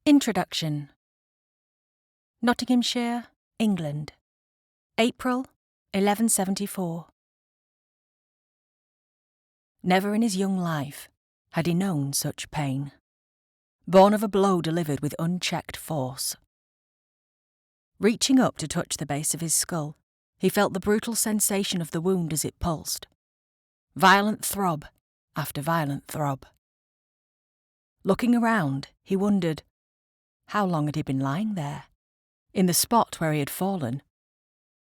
Introduction. Nottinghamshire, England. April 1174. Never in his young life had he known such pain, born of a blow delivered with unchecked force. Reaching up to touch the base of his skull, he felt the brutal sensation of the wound as it pulsed. Violent throb after violent throb. Looking around, he wondered, how long had he been lying there, in the spot where he had fallen?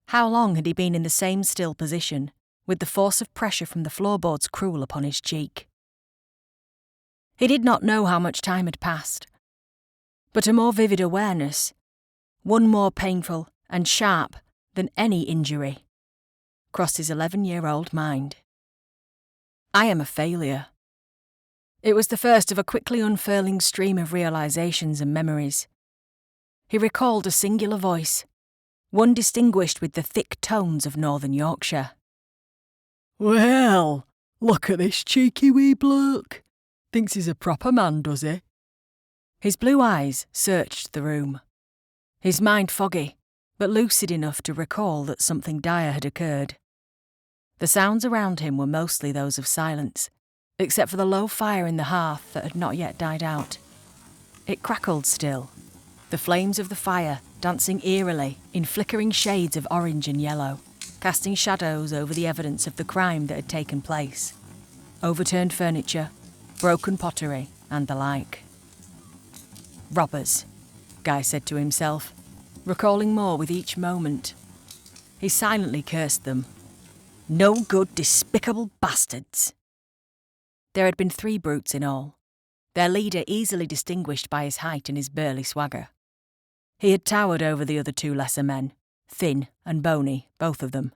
How long had he been in the same still position, with the force of pressure from the floorboards cruel upon his cheek? He did not know how much time had passed, but a more vivid awareness, one more painful and sharp than any injury, crossed his 11-year-old mind. I am a failure. It was the first of a quickly unfurling stream of realisations and memories. He recalled a singular voice, one distinguished with the thick tones of northern Yorkshire. "Well, look at this cheeky wee bloke. Thinks he's a proper man, does he?" His blue eyes searched the room, his mind foggy, but lucid enough to recall that something dire had occurred. The sounds around him were mostly those of silence, except for the low fire in the hearth that had not yet died out. It crackled still, the flames of the fire dancing eerily in flickering shades of orange and yellow, casting shadows over the evidence of the crime that had taken place. Overturned furniture, broken pottery, and the like. Robbers, Guy said to himself, recalling more with each moment. He silently cursed them. No good, despicable bastards. There had been 3 brutes in all, their leader easily distinguished by his height and his burly swagger. He had towered over the other 2 lesser men, thin and bony, both of them.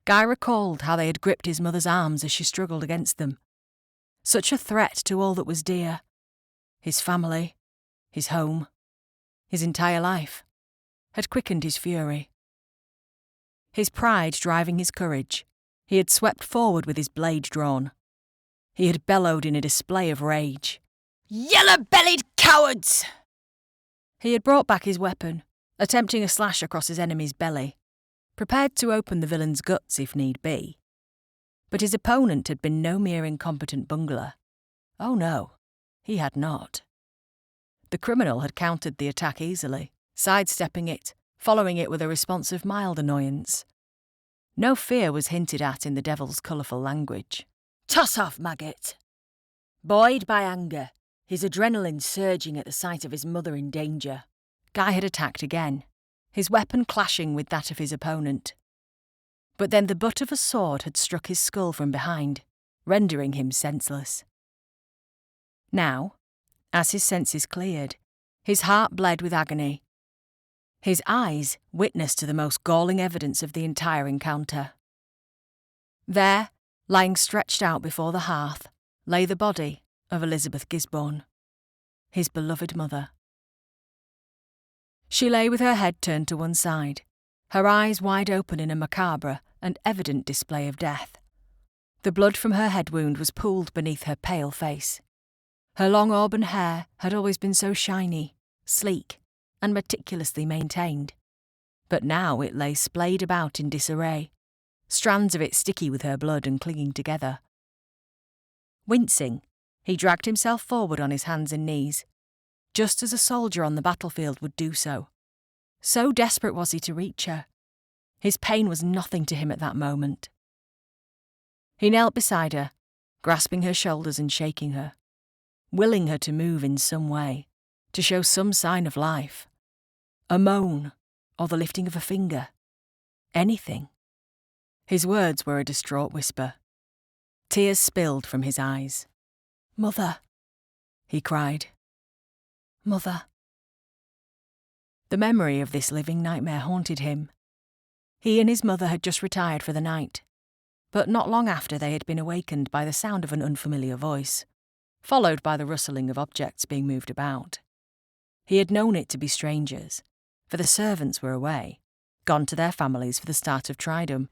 Guy recalled how they had gripped his mother's arms as she struggled against them. Such a threat to all that was dear. His family, his home, his entire life, had quickened his fury. His pride driving his courage, he had swept forward with his blade drawn. He had bellowed in a display of rage. "Yellow-bellied cowards!" He had brought back his weapon, attempting a slash across his enemy's belly, prepared to open the villain's guts if need be. But his opponent had been no mere incompetent bungler. Oh no, he had not. The criminal had countered the attack easily, sidestepping it, following it with a response of mild annoyance. No fear was hinted at in the devil's colourful language. "Toss off, maggot!" Buoyed by anger, his adrenaline surging at the sight of his mother in danger, Guy had attacked again, his weapon clashing with that of his opponent. But then the butt of a sword had struck his skull from behind, rendering him senseless. Now, as his senses cleared, his heart bled with agony. His eyes witnessed to the most galling evidence of the entire encounter. There, lying stretched out before the hearth, lay the body of Elizabeth Gisborne, his beloved mother. She lay with her head turned to one side, her eyes wide open in a macabre and evident display of death. The blood from her head wound was pooled beneath her pale face. Her long auburn hair had always been so shiny, sleek, and meticulously maintained, but now it lay splayed about in disarray, strands of it sticky with her blood and clinging together. Wincing, he dragged himself forward on his hands and knees, just as a soldier on the battlefield would do so. So desperate was he to reach her. His pain was nothing to him at that moment. He knelt beside her, grasping her shoulders and shaking her, willing her to move in some way, to show some sign of life. A moan, or the lifting of a finger. Anything. His words were a distraught whisper. Tears spilled from his eyes. "Mother," he cried. "Mother." The memory of this living nightmare haunted him. He and his mother had just retired for the night, but not long after they had been awakened by the sound of an unfamiliar voice, followed by the rustling of objects being moved about. He had known it to be strangers, for the servants were away, gone to their families for the start of Tridom,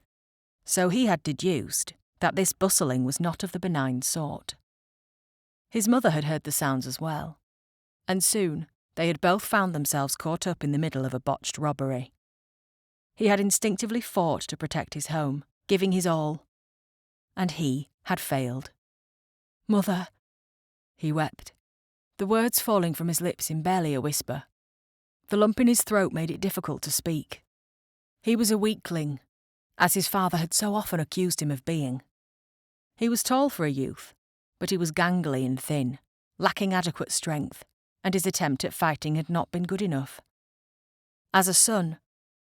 so he had deduced that this bustling was not of the benign sort. His mother had heard the sounds as well, and soon They had both found themselves caught up in the middle of a botched robbery. He had instinctively fought to protect his home, giving his all. And he had failed. "Mother," he wept, the words falling from his lips in barely a whisper. The lump in his throat made it difficult to speak. He was a weakling, as his father had so often accused him of being. He was tall for a youth, but he was gangly and thin, lacking adequate strength, and his attempt at fighting had not been good enough. As a son,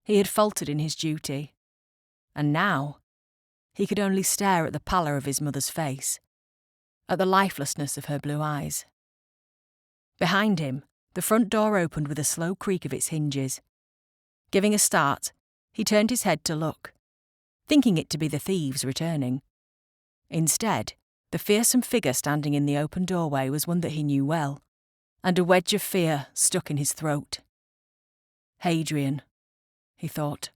he had faltered in his duty, and now he could only stare at the pallor of his mother's face, at the lifelessness of her blue eyes. Behind him, the front door opened with a slow creak of its hinges. Giving a start, he turned his head to look, thinking it to be the thieves returning. Instead, the fearsome figure standing in the open doorway was one that he knew well, and a wedge of fear stuck in his throat. Hadrian, he thought,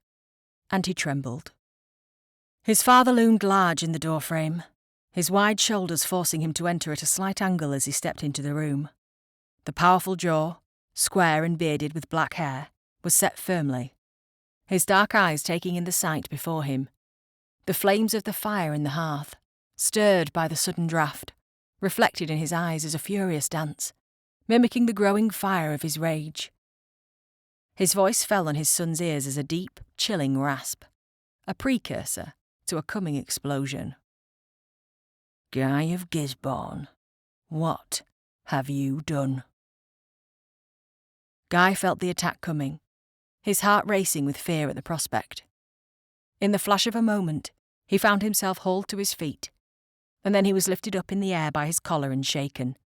and he trembled. His father loomed large in the doorframe, his wide shoulders forcing him to enter at a slight angle as he stepped into the room. The powerful jaw, square and bearded with black hair, was set firmly, his dark eyes taking in the sight before him. The flames of the fire in the hearth, stirred by the sudden draught, reflected in his eyes as a furious dance, mimicking the growing fire of his rage. His voice fell on his son's ears as a deep, chilling rasp, a precursor to a coming explosion. "Guy of Gisborne, what have you done?" Guy felt the attack coming, his heart racing with fear at the prospect. In the flash of a moment, he found himself hauled to his feet, and then he was lifted up in the air by his collar and shaken,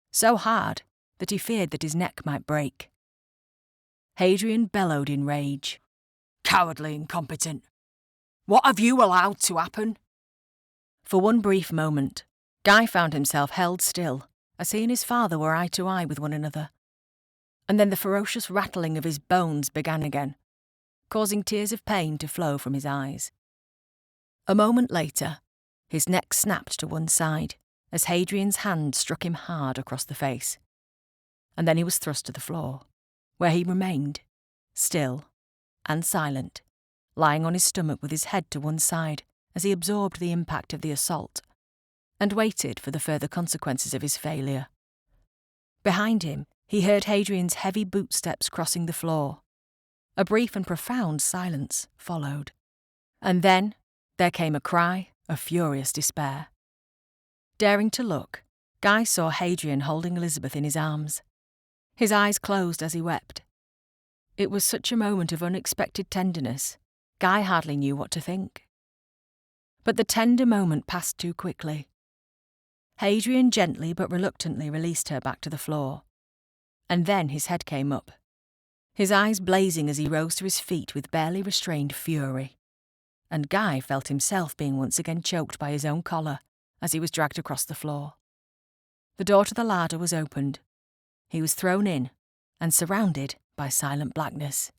so hard that he feared that his neck might break. Hadrian bellowed in rage. "Cowardly incompetent! What have you allowed to happen?" For one brief moment, Guy found himself held still as he and his father were eye to eye with one another. And then the ferocious rattling of his bones began again, causing tears of pain to flow from his eyes. A moment later, his neck snapped to one side as Hadrian's hand struck him hard across the face. And then he was thrust to the floor, where he remained, still and silent, lying on his stomach with his head to one side as he absorbed the impact of the assault and waited for the further consequences of his failure. Behind him, he heard Hadrian's heavy bootsteps crossing the floor. A brief and profound silence followed. And then there came a cry of furious despair. Daring to look, Guy saw Hadrian holding Elizabeth in his arms. His eyes closed as he wept. It was such a moment of unexpected tenderness, Guy hardly knew what to think. But the tender moment passed too quickly. Hadrian gently but reluctantly released her back to the floor. And then his head came up, his eyes blazing as he rose to his feet with barely restrained fury. And Guy felt himself being once again choked by his own collar as he was dragged across the floor. The door to the larder was opened. He was thrown in and surrounded by silent blackness.